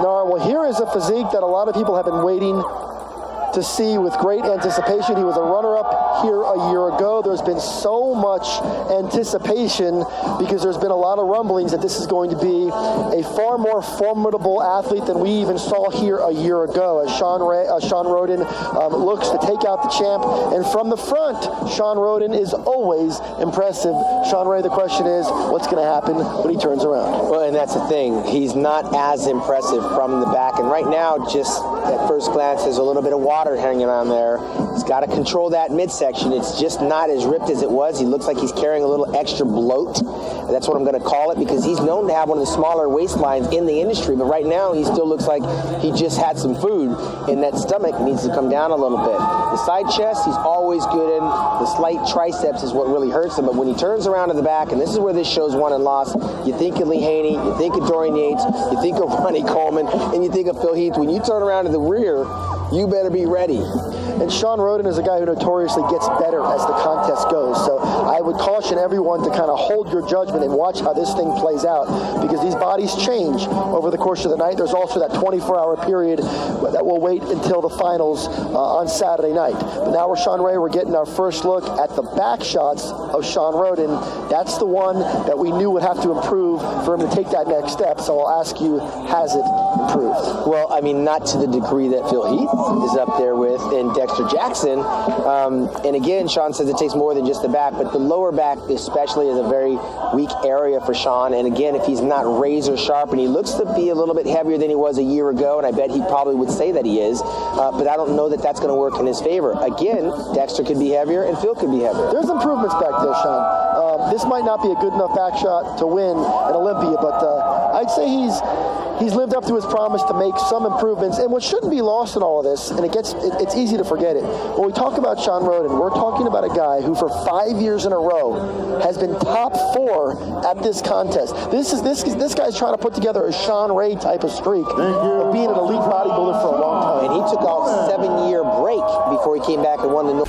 No, well, here is a physique that a lot of people have been waiting to see with great anticipation. He was a runner-up here a year ago. There's been so much anticipation because there's been a lot of rumblings that this is going to be a far more formidable athlete than we even saw here a year ago, as Shawn Rhoden looks to take out the champ. And from the front, Shawn Rhoden is always impressive. Shawn Ray, the question is, what's going to happen when he turns around? Well, and that's the thing. He's not as impressive from the back. And right now, just at first glance, there's a little bit of water hanging on there. He's got to control that midsection. It's just not as ripped as it was. He looks like he's carrying a little extra bloat. That's what I'm going to call it, because he's known to have one of the smaller waistlines in the industry, but right now he still looks like he just had some food, and that stomach needs to come down a little bit. The side chest, he's always good in. The slight triceps is what really hurts him, but when he turns around to the back, and this is where this show's won and lost, you think of Lee Haney, you think of Dorian Yates, you think of Ronnie Coleman, and you think of Phil Heath. When you turn around to the rear, you better be ready. And Shawn Rhoden is a guy who notoriously gets better as the contest goes. So I would caution everyone to kind of hold your judgment and watch how this thing plays out, because these bodies change over the course of the night. There's also that 24-hour period that will wait until the finals on Saturday night. But now we're Shawn Ray. We're getting our first look at the back shots of Shawn Rhoden. That's the one that we knew would have to improve for him to take that next step. So I'll ask you, has it improved? Well, I mean, not to the degree that Phil Heath is up there with and Dexter Jackson. And again, Shawn says it takes more than just the back, but the lower back especially is a very weak area for Shawn. And again, if he's not razor sharp, and he looks to be a little bit heavier than he was a year ago, and I bet he probably would say that he is, but I don't know that that's going to work in his favor. Again, Dexter could be heavier and Phil could be heavier. There's improvements back there, Shawn. This might not be a good enough back shot to win at Olympia, but I'd say he's lived up to his promise to make some improvements. And what shouldn't be lost in all of this, and it's easy to forget it, when we talk about Shawn Rhoden, we're talking about a guy who for 5 years in a row has been top 4 at this contest. This guy's trying to put together a Shawn Ray type of streak of being an elite bodybuilder for a long time. And he took off a 7-year break before he came back and won the